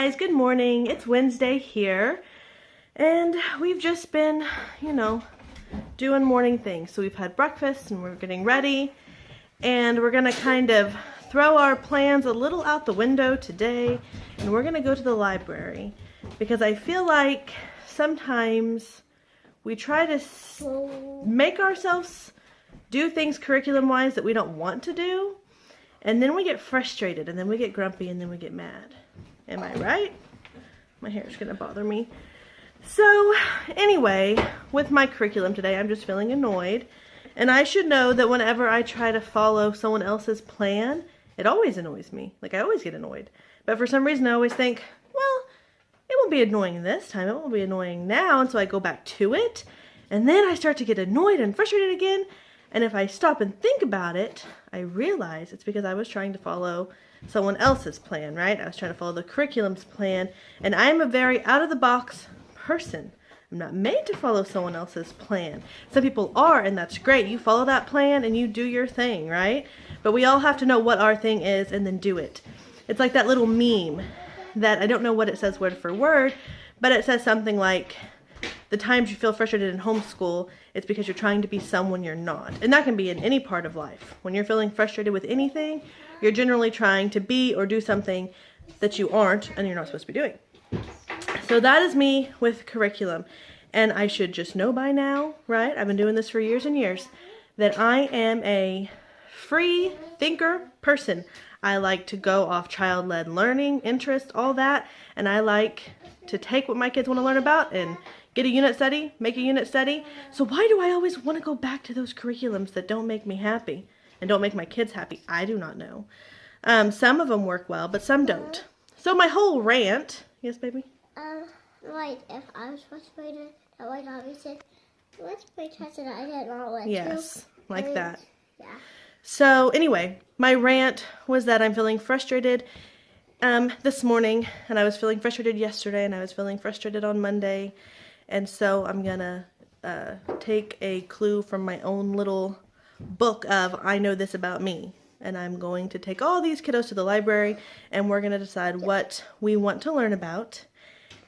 guys, good morning. It's Wednesday here, and we've just been, doing morning things. So we've had breakfast and we're getting ready, and we're gonna kind of throw our plans a little out the window today, and we're gonna go to the library because I feel like sometimes we try to make ourselves do things curriculum-wise that we don't want to do, and then we get frustrated, and then we get grumpy, and then we get mad. Am I right? My hair is gonna bother me. So anyway, with my curriculum today, I'm just feeling annoyed. And I should know that whenever I try to follow someone else's plan, it always annoys me. Like, I always get annoyed. But for some reason, I always think, well, it won't be annoying this time. It won't be annoying now. And so I go back to it. And then I start to get annoyed and frustrated again. And if I stop and think about it, I realize it's because I was trying to follow someone else's plan, right? I was trying to follow the curriculum's plan, and I'm a very out-of-the-box person. I'm not made to follow someone else's plan. Some people are, and that's great. You follow that plan and you do your thing, right? But we all have to know what our thing is and then do it. It's like that little meme that I don't know what it says word for word, but it says something like, the times you feel frustrated in homeschool, it's because you're trying to be someone you're not. And that can be in any part of life. When you're feeling frustrated with anything, you're generally trying to be or do something that you aren't and you're not supposed to be doing. So that is me with curriculum. And I should just know by now, right? I've been doing this for years and years, that I am a free thinker person. I like to go off child-led learning, interest, all that. And I like to take what my kids want to learn about and get a unit study, make a unit study. So why do I always want to go back to those curriculums that don't make me happy and don't make my kids happy? I do not know. Some of them work well, but some don't. So my whole rant, yes, baby? Like if I was frustrated, that like Bobby said, let's play chess and I did not want to. Yes, like that. Yeah. So anyway, my rant was that I'm feeling frustrated this morning, and I was feeling frustrated yesterday, and I was feeling frustrated on Monday. And so I'm gonna take a clue from my own little book of I know this about me. And I'm going to take all these kiddos to the library, and we're gonna decide what we want to learn about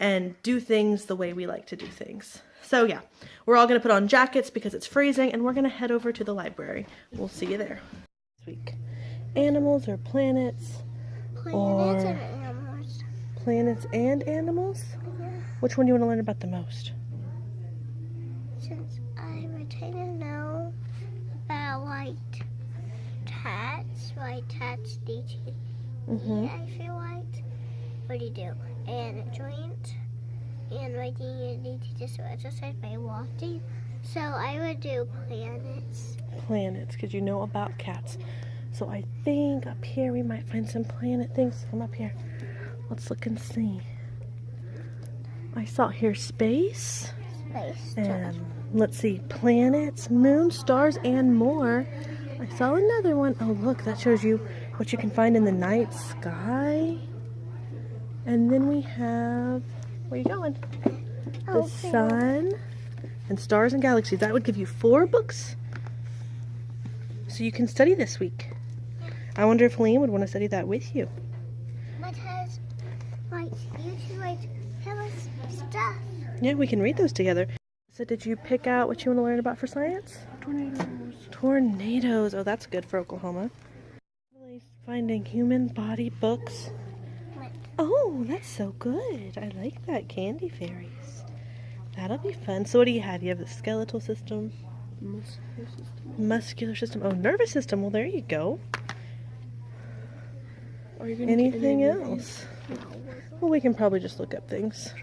and do things the way we like to do things. So yeah, we're all gonna put on jackets because it's freezing, and we're gonna head over to the library. We'll see you there. This week. Animals or planets? Planets and animals. Planets and animals? Yeah. Which one do you want to learn about the most? Since I would kind of know about like tats DT. I feel like. What do you do? And a joint. And like you need to just exercise by walking. So I would do planets. Planets, because you know about cats. So I think up here we might find some planet things. Come up here. Let's look and see. I saw here space. And let's see, planets, moon, stars, and more. I saw another one. Oh, look, that shows you what you can find in the night sky. And then we have, where are you going? The sun and stars and galaxies. That would give you 4 books. So you can study this week. I wonder if Liam would want to study that with you. Because, like, you should, like, tell us stuff. Yeah, we can read those together. So did you pick out what you want to learn about for science? Tornadoes. Tornadoes. Oh, that's good for Oklahoma. Really finding human body books. Oh, that's so good. I like that. Candy fairies. That'll be fun. So what do you have? You have the skeletal system? Muscular system. Muscular system. Oh, nervous system. Well, there you go. Are you gonna Anything else? No. Well, we can probably just look up things.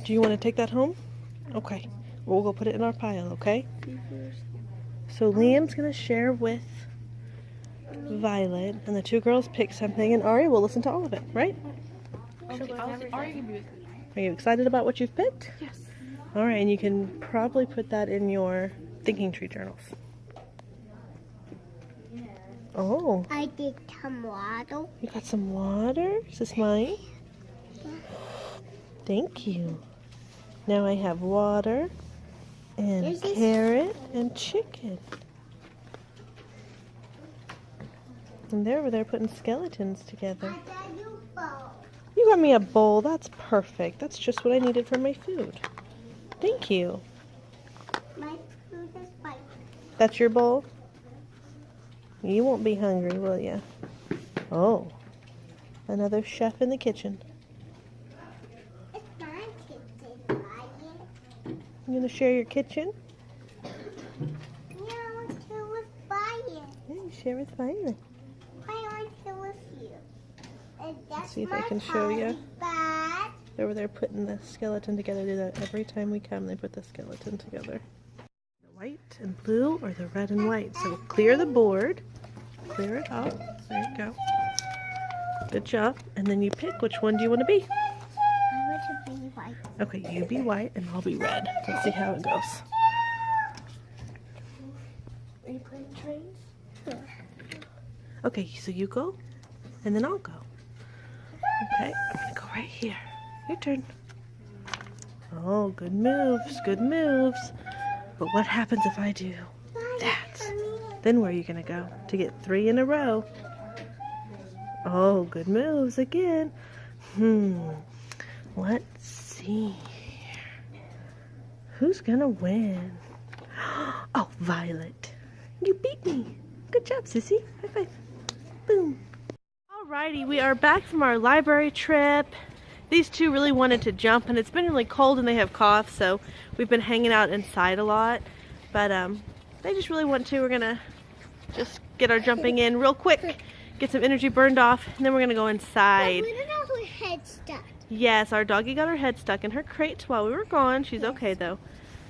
Do you want to take that home? Okay. We'll go put it in our pile, okay? So Liam's going to share with Violet, and the 2 girls pick something, and Ari will listen to all of it, right? Okay, Ari can be with me. Are you excited about what you've picked? Yes. All right, and you can probably put that in your thinking tree journals. Oh. I did some water. You got some water? Is this mine? Thank you. Now I have water and carrot and chicken. And they're over there putting skeletons together. You got me a bowl. That's perfect. That's just what I needed for my food. Thank you. My food is white. That's your bowl? You won't be hungry, will ya? Oh, another chef in the kitchen. It's my kitchen, Ryan. You gonna share your kitchen? No, it's with Ryan. Yeah, you share with Violet. I want to with you. And that's Let's see if I my can show you. bed. They're over there putting the skeleton together. They do that every time we come. They put the skeleton together. The white and blue or the red and white. So clear the board. Clear it out. There you go. Good job. And then you pick which one do you want to be. I want to be white. Okay, you be white and I'll be red. Let's see how it goes. Are you playing trains? Sure. Okay, so you go and then I'll go. Okay, I'm gonna go right here. Your turn. Oh, good moves, good moves. But what happens if I do that? Then where are you gonna go to get 3 in a row? Oh, good moves again. Let's see. Who's gonna win? Oh, Violet. You beat me. Good job, sissy. High five. Boom. Alrighty, we are back from our library trip. These two really wanted to jump, and it's been really cold and they have coughs, so we've been hanging out inside a lot. But they just really want to. We're gonna just get our jumping in real quick, get some energy burned off, and then we're gonna go inside. We don't know who head stuck. Yes, our doggy got her head stuck in her crate while we were gone. She's okay though.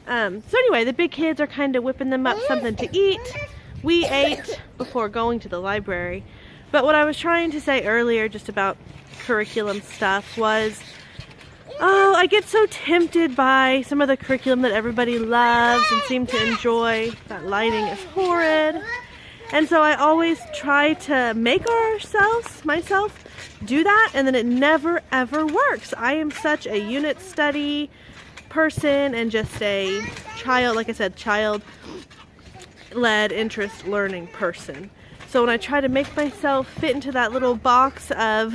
So anyway, the big kids are kind of whipping them up something to eat. We ate before going to the library. But what I was trying to say earlier just about curriculum stuff was, oh, I get so tempted by some of the curriculum that everybody loves and seem to enjoy. That lighting is horrid. And so I always try to make myself, do that, and then it never ever works. I am such a unit study person and just a child, like I said, child-led interest learning person. So when I try to make myself fit into that little box of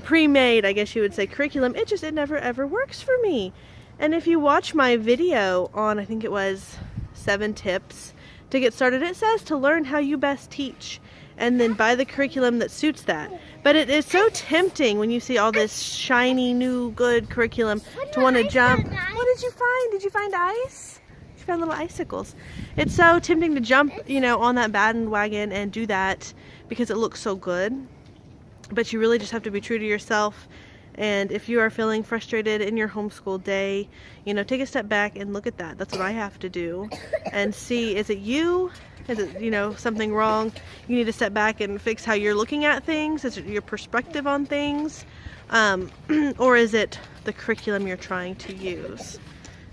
pre-made, I guess you would say, curriculum, it never ever works for me. And if you watch my video on, I think it was 7 tips to get started, it says to learn how you best teach and then buy the curriculum that suits that. But it is so tempting when you see all this shiny, new, good curriculum to want to jump. What did you find? Did you find ice? You found little icicles. It's so tempting to jump, you know, on that bandwagon and do that because it looks so good. But you really just have to be true to yourself. And if you are feeling frustrated in your homeschool day, you know, take a step back and look at that. That's what I have to do. And see, is it you? Is it, you know, something wrong? You need to step back and fix how you're looking at things. Is it your perspective on things? Or is it the curriculum you're trying to use?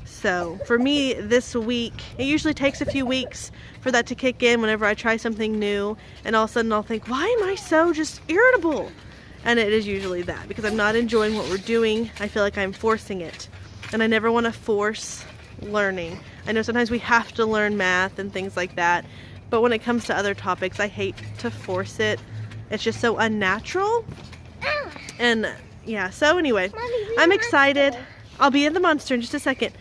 So for me this week, it usually takes a few weeks for that to kick in whenever I try something new. And all of a sudden I'll think, why am I so just irritable? And it is usually that, because I'm not enjoying what we're doing. I feel like I'm forcing it. And I never want to force learning. I know sometimes we have to learn math and things like that, but when it comes to other topics, I hate to force it. It's just so unnatural. And yeah, so anyway, I'm excited. I'll be in the monster in just a second.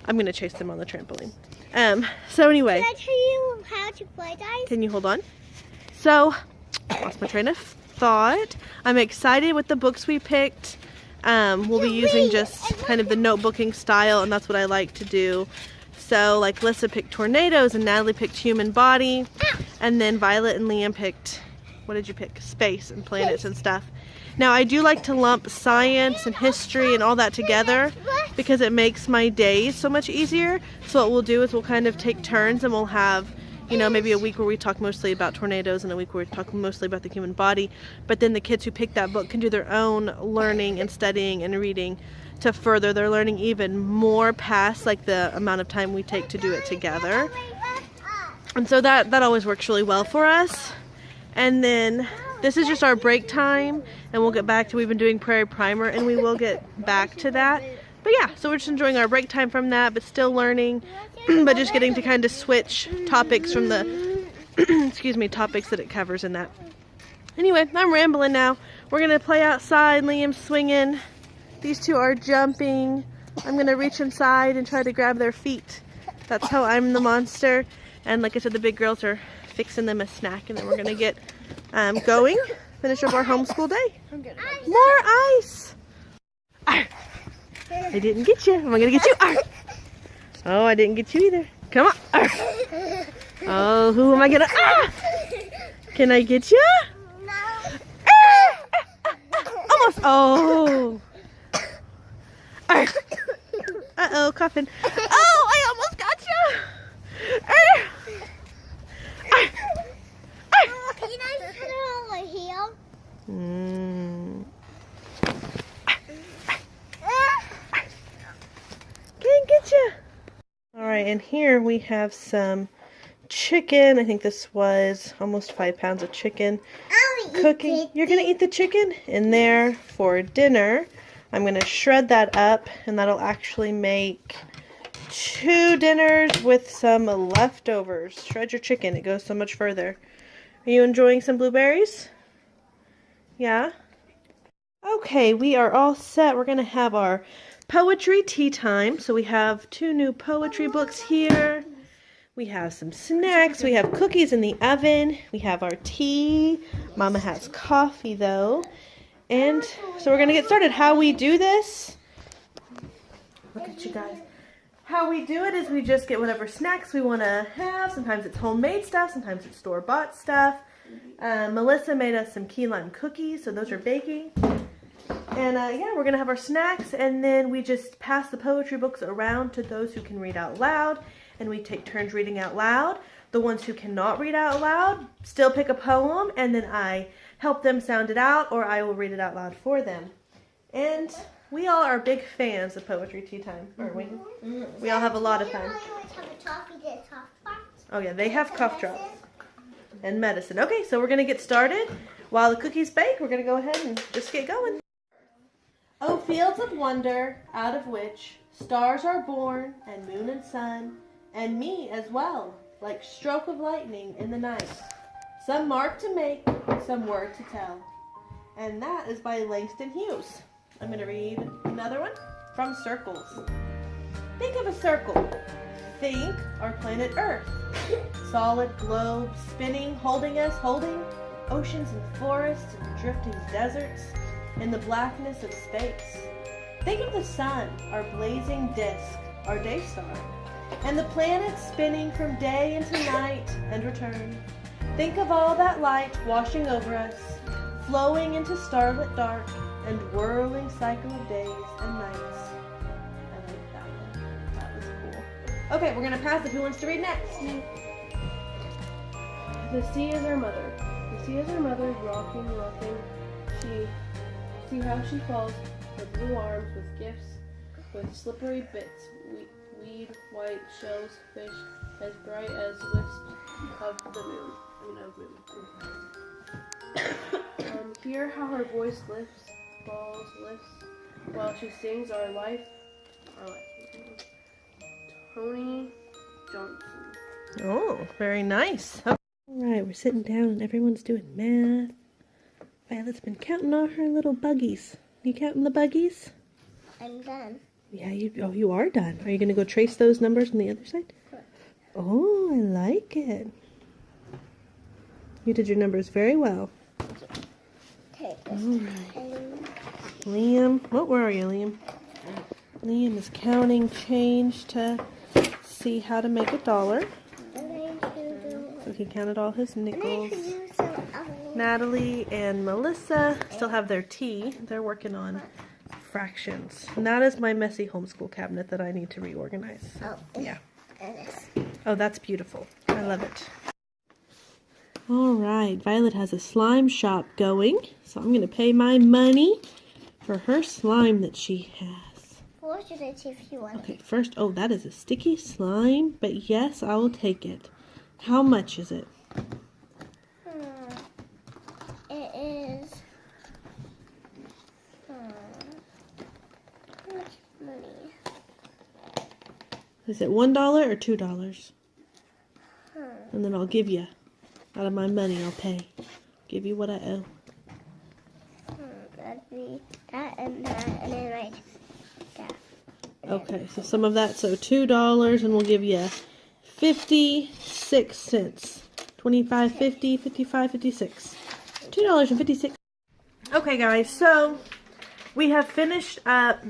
I'm going to chase them on the trampoline. So anyway. Can I tell you how to play dice? Can you hold on? So, lost my train of thought. I'm excited with the books we picked. We'll be using just kind of the notebooking style, and that's what I like to do. So like Lissa picked tornadoes and Natalie picked human body, and then Violet and Liam picked, what did you pick? Space and planets and stuff. Now I do like to lump science and history and all that together because it makes my days so much easier. So what we'll do is we'll kind of take turns, and we'll have, you know, maybe a week where we talk mostly about tornadoes and a week where we talk mostly about the human body. But then the kids who pick that book can do their own learning and studying and reading to further their learning even more past like the amount of time we take to do it together. And so that always works really well for us. And then this is just our break time, and we'll get back to, we've been doing Prairie Primer, and we will get back to that. But yeah, so we're just enjoying our break time from that, but still learning, but just getting to kind of switch topics from the, excuse me, topics that it covers in that. Anyway, I'm rambling now. We're gonna play outside. Liam's swinging. These two are jumping. I'm gonna reach inside and try to grab their feet. That's how I'm the monster. And like I said, the big girls are fixing them a snack, and then we're gonna get going. Finish up our homeschool day. More ice. Arr. I didn't get you. Am I gonna get you? Arr. Oh, I didn't get you either. Come on. Arr. Oh, who am I gonna? Ah! Can I get you? No. Almost. Oh. Uh-oh, coughing. Oh, I almost got you. Can I put it over here? Can't get you. All right, and here we have some chicken. I think this was almost 5 pounds of chicken. Cooking. You're gonna eat the chicken in there for dinner. I'm gonna shred that up, and that'll actually make 2 dinners with some leftovers. Shred your chicken, it goes so much further. Are you enjoying some blueberries? Yeah? Okay, we are all set. We're gonna have our poetry tea time. So we have 2 new poetry books here. We have some snacks. We have cookies in the oven. We have our tea. Mama has coffee though. And so we're going to get started. How we do this, look at you guys. How we do it is we just get whatever snacks we want to have. Sometimes it's homemade stuff. Sometimes it's store-bought stuff. Melissa made us some key lime cookies, so those are baking. And yeah, we're going to have our snacks, and then we just pass the poetry books around to those who can read out loud. And we take turns reading out loud. The ones who cannot read out loud still pick a poem, and then I help them sound it out, or I will read it out loud for them. And we all are big fans of poetry tea time, aren't we? We all have a lot of fun. Oh yeah, they have cough drops and medicine. Okay, so we're going to get started. While the cookies bake, we're going to go ahead and just get going. Oh, fields of wonder, out of which stars are born, and moon and sun, and me as well, like stroke of lightning in the night. Some mark to make, some word to tell. And that is by Langston Hughes. I'm going to read another one from Circles. Think of a circle. Think our planet Earth. Solid globe, spinning, holding us, holding oceans and forests and drifting deserts in the blackness of space. Think of the sun, our blazing disk, our day star, and the planets spinning from day into night and return. Think of all that light washing over us, flowing into starlit dark and whirling cycle of days and nights. I like that one. That was cool. Okay, we're going to pass it. Who wants to read next? The sea is our mother. The sea is our mother, rocking, rocking. See how she falls, her blue arms with gifts, with slippery bits, weed, white shells, fish, as bright as wisps of the moon. Hear how her voice lifts, falls, lifts, while she sings our life. Tony Johnson. Oh, very nice. All right, we're sitting down and everyone's doing math. Violet's been counting all her little buggies. You counting the buggies? I'm done. Yeah, you are done. Are you going to go trace those numbers on the other side? Oh, I like it. You did your numbers very well. Okay. All right. Liam, where are you, Liam? Liam is counting change to see how to make $1. So he counted all his nickels. Natalie and Melissa still have their tea. They're working on fractions. And that is my messy homeschool cabinet that I need to reorganize. So, yeah. Oh, that's beautiful. I love it. All right, Violet has a slime shop going, so I'm going to pay my money for her slime that she has. What should I see if you want? Okay, first, oh, that is a sticky slime, but yes, I will take it. How much is it? It is. How much money? Is it $1 or $2? And then I'll give you. Out of my money, I'll pay. Give you what I owe. That'd be that, and then right that. Okay, so some of that, so $2, and we'll give you 56 cents. 25, 50, 55, 56. $2.56. Okay, guys, so we have finished up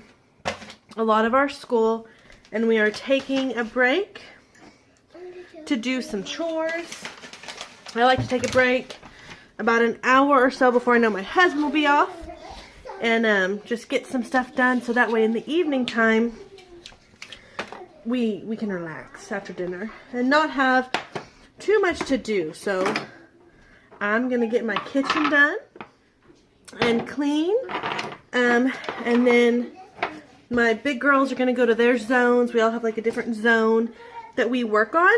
a lot of our school, and we are taking a break to do some chores. I like to take a break about an hour or so before I know my husband will be off, and just get some stuff done, so that way in the evening time we can relax after dinner and not have too much to do. So I'm gonna get my kitchen done and clean, and then my big girls are gonna go to their zones. We all have like a different zone that we work on,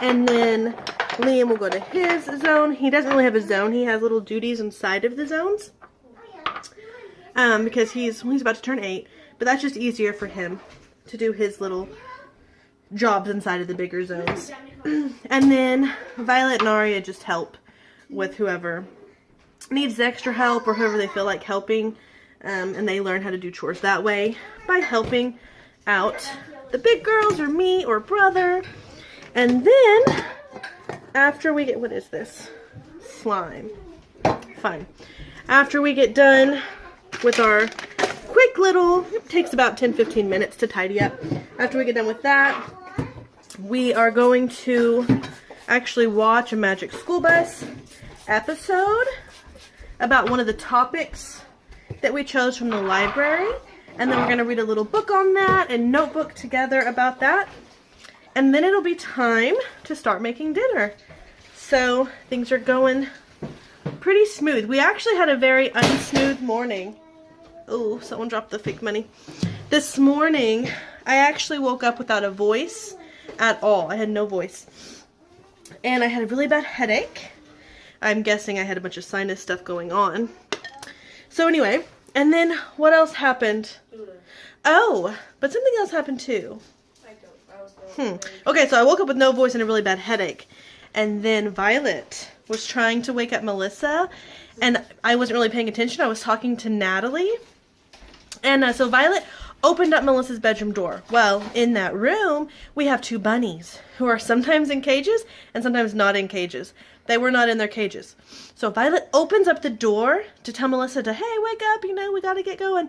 and then Liam will go to his zone. He doesn't really have a zone. He has little duties inside of the zones, because he's about to turn 8, but that's just easier for him to do his little jobs inside of the bigger zones. And then Violet and Aria just help with whoever needs extra help or whoever they feel like helping, and they learn how to do chores that way by helping out the big girls or me or brother. And then after we get, what is this? Slime. Fine. After we get done with our quick little, it takes about 10-15 minutes to tidy up. After we get done with that, we are going to actually watch a Magic School Bus episode about one of the topics that we chose from the library, and then we're going to read a little book on that and notebook together about that, and then it'll be time to start making dinner. So things are going pretty smooth. We actually had a very unsmooth morning. Oh, someone dropped the fake money. This morning I actually woke up without a voice at all. I had no voice, and I had a really bad headache. I'm guessing I had a bunch of sinus stuff going on. So anyway, and then what else happened? Oh, but something else happened too. Okay, so I woke up with no voice and a really bad headache, and then Violet was trying to wake up Melissa, and I wasn't really paying attention. I was talking to Natalie, and so Violet opened up Melissa's bedroom door. Well, in that room, we have 2 bunnies who are sometimes in cages and sometimes not in cages. They were not in their cages. So Violet opens up the door to tell Melissa to, hey, wake up, you know, we gotta get going.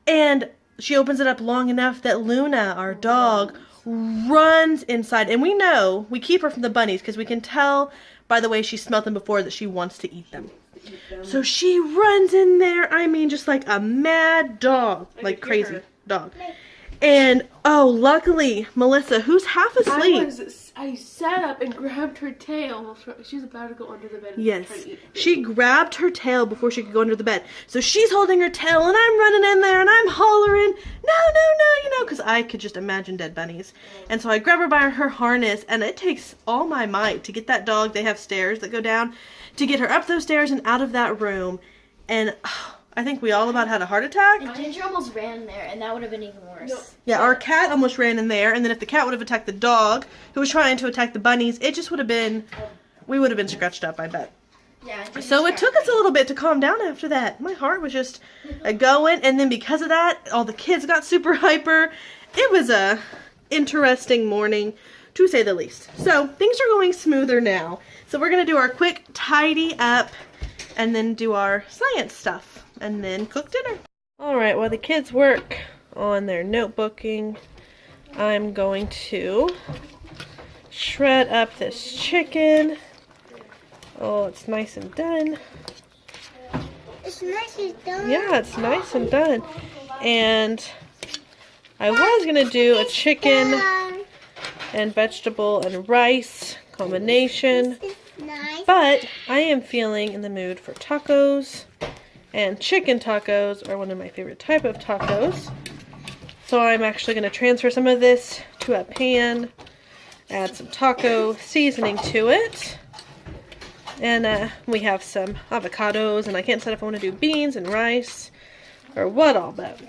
And she opens it up long enough that Luna, our dog, runs inside. And we know, we keep her from the bunnies because we can tell by the way she smelled them before that she wants to eat them. So she runs in there, I mean, just like a mad dog, like crazy dog. And oh, luckily Melissa, who's half asleep, I sat up and grabbed her tail. She was about to go under the bed. Yes, she grabbed her tail before she could go under the bed. So she's holding her tail, and I'm running in there, and I'm hollering, no, no, no, you know, because I could just imagine dead bunnies. And so I grab her by her harness, and it takes all my might to get that dog. They have stairs that go down, to get her up those stairs and out of that room. And I think we all about had a heart attack. And Ginger almost ran there, and that would have been even worse. No. Yeah, our cat almost ran in there, and then if the cat would have attacked the dog, who was trying to attack the bunnies, it just would have been, we would have been scratched up, I bet. Yeah. So it took us a little bit to calm down after that. My heart was just going, and then because of that, all the kids got super hyper. It was a interesting morning, to say the least. So things are going smoother now. So we're going to do our quick tidy up, and then do our science stuff, and then cook dinner. Alright, while the kids work on their notebooking, I'm going to shred up this chicken. Oh, it's nice and done. It's nice and done. Yeah, it's nice and done. And I was going to do a chicken and vegetable and rice combination. Nice. But I am feeling in the mood for tacos, and chicken tacos are one of my favorite type of tacos. So I'm actually going to transfer some of this to a pan, add some taco seasoning to it, and we have some avocados, and I can't decide if I want to do beans and rice or what all, but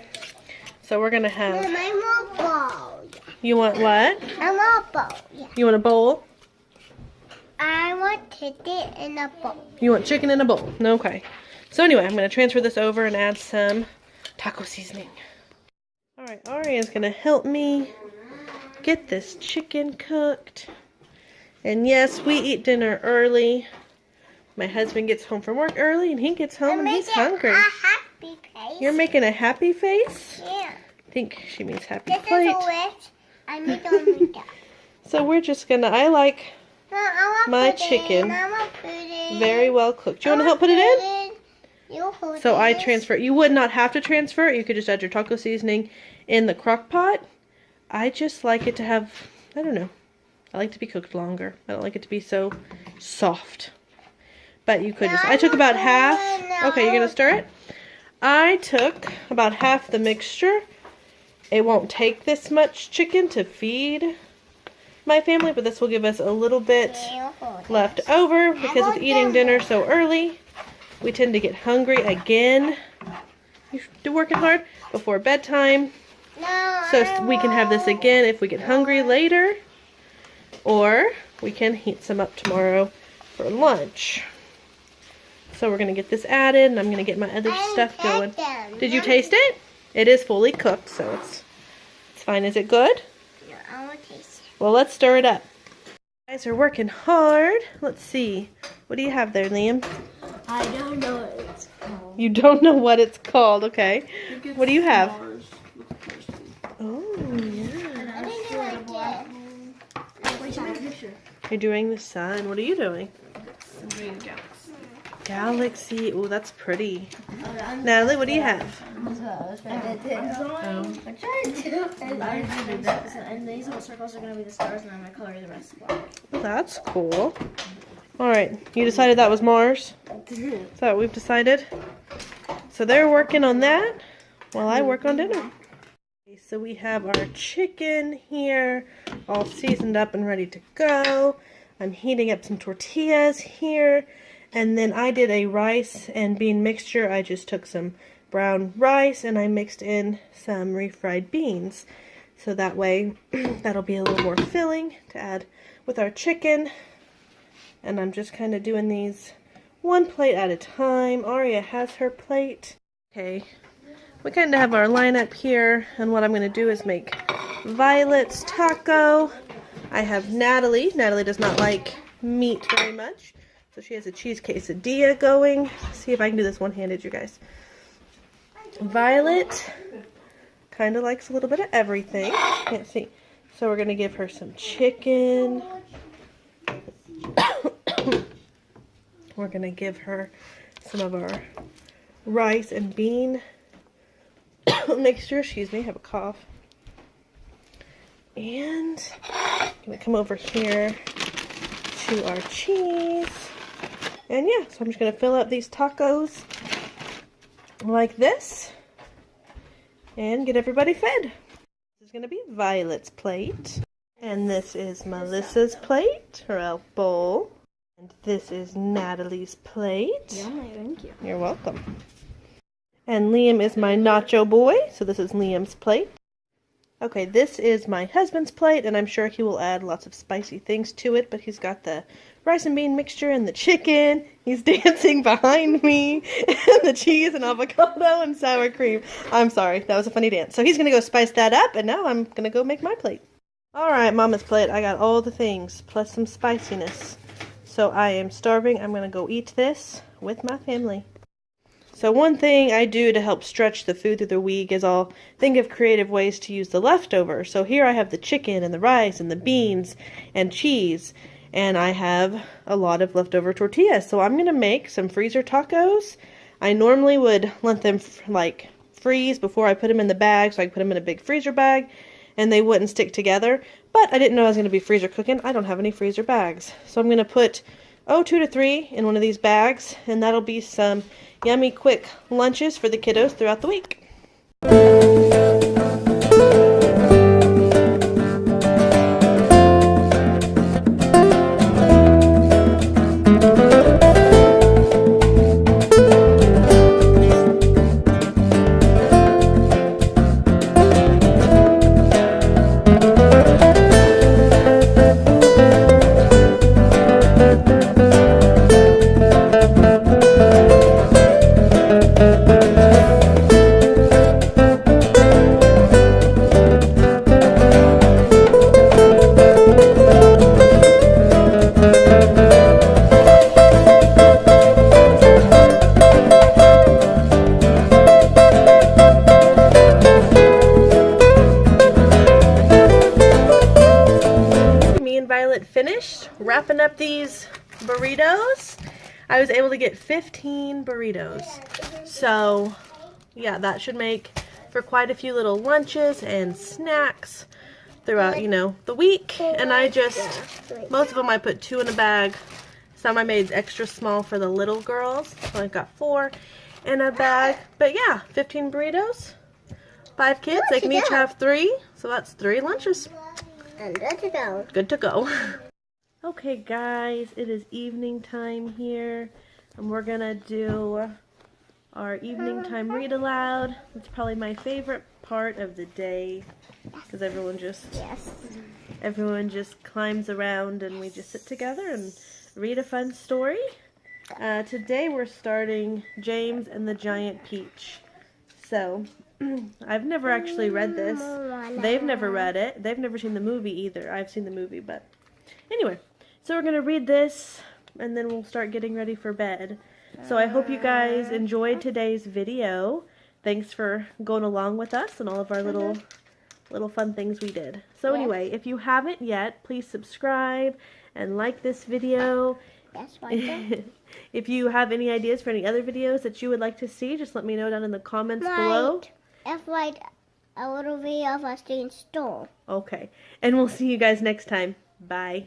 so we're going to have... Mom, I want bowl. You want what? I want bowl. Yeah. You want a bowl? I want chicken in a bowl. You want chicken in a bowl? Okay. So anyway, I'm going to transfer this over and add some taco seasoning. Alright, Aria's going to help me get this chicken cooked. And yes, we eat dinner early. My husband gets home from work early and he gets home and he's hungry. A happy face. You're making a happy face? Yeah. I think she means happy This plate. is a wish. I made on that. So we're just going to, I like No, I want my pudding. chicken I want pudding. very well cooked. Do you want to help put it in? You hold So I this. transfer. You would not have to transfer it. You could just add your taco seasoning in the crock pot. I just like it to have, I don't know. I like to be cooked longer. I don't like it to be so soft. But you could just, I took about half. Okay, you're going to stir it? I took about half the mixture. It won't take this much chicken to feed my family, but this will give us a little bit You hold left over because with eating dinner so early, we tend to get hungry again. You're working hard before bedtime. No, So we can have this again if we get hungry later. Or we can heat some up tomorrow for lunch. So we're going to get this added and I'm going to get my other stuff going. Did you taste it? It is fully cooked, so it's fine. Is it good? No, I want to taste it. Well, let's stir it up. You guys are working hard. Let's see. What do you have there, Liam? I don't know what it's called. You don't know what it's called, okay. What do you have? Mars with the person. Oh, yeah. I didn't do like this. Where's my picture? You're doing the sun. What are you doing? I'm doing galaxy. Galaxy. Oh, that's pretty. Natalie, what do you have? And these little circles are going to be the stars, and I'm going to color the rest black. Well, that's cool. All right. You decided that was Mars? Is that what we've decided? So they're working on that while I work on dinner. Okay, so we have our chicken here all seasoned up and ready to go. I'm heating up some tortillas here. And then I did a rice and bean mixture. I just took some brown rice and I mixed in some refried beans. So that way that'll be a little more filling to add with our chicken. And I'm just kind of doing these one plate at a time. Aria has her plate. Okay, we kind of have our lineup here. And what I'm going to do is make Violet's taco. I have Natalie. Natalie does not like meat very much. So she has a cheese quesadilla going. Let's see if I can do this one-handed, you guys. Violet kind of likes a little bit of everything. Can't see. So we're going to give her some chicken. We're going to give her some of our rice and bean mixture. Excuse me, I have a cough. And I'm going to come over here to our cheese. And yeah, so I'm just going to fill up these tacos like this and get everybody fed. This is going to be Violet's plate. And this is Melissa's plate, her bowl. And this is Natalie's plate. Yeah, thank you. You're welcome. And Liam is my nacho boy, so this is Liam's plate. Okay, this is my husband's plate, and I'm sure he will add lots of spicy things to it, but he's got the rice and bean mixture and the chicken. He's dancing behind me, and the cheese and avocado and sour cream. I'm sorry, that was a funny dance. So he's going to go spice that up, and now I'm going to go make my plate. All right, Mama's plate. I got all the things, plus some spiciness. So I am starving. I'm going to go eat this with my family. So one thing I do to help stretch the food through the week is I'll think of creative ways to use the leftovers. So here I have the chicken and the rice and the beans and cheese. And I have a lot of leftover tortillas. So I'm going to make some freezer tacos. I normally would let them freeze before I put them in the bag. So I put them in a big freezer bag and they wouldn't stick together. But I didn't know I was going to be freezer cooking. I don't have any freezer bags. So I'm going to put 2 to 3 in one of these bags. And that'll be some yummy quick lunches for the kiddos throughout the week. these burritos. I was able to get 15 burritos. So, yeah, that should make for quite a few little lunches and snacks throughout, you know, the week. And I just, most of them I put 2 in a bag. Some I made extra small for the little girls. So I got 4 in a bag. But yeah, 15 burritos, 5 kids. They can each have 3. So that's 3 lunches. And good to go. Good to go. Okay guys, it is evening time here. And we're gonna do our evening time read aloud. It's probably my favorite part of the day. Because everyone just climbs around and we just sit together and read a fun story. Today we're starting James and the Giant Peach. So, I've never actually read this. They've never read it. They've never seen the movie either. I've seen the movie, but anyway. So we're going to read this and then we'll start getting ready for bed. So I hope you guys enjoyed today's video. Thanks for going along with us and all of our little fun things we did. So anyway, if you haven't yet, please subscribe and like this video. Yes, right. If you have any ideas for any other videos that you would like to see, just let me know down in the comments below. If like a little video of us doing store. Okay. And we'll see you guys next time. Bye.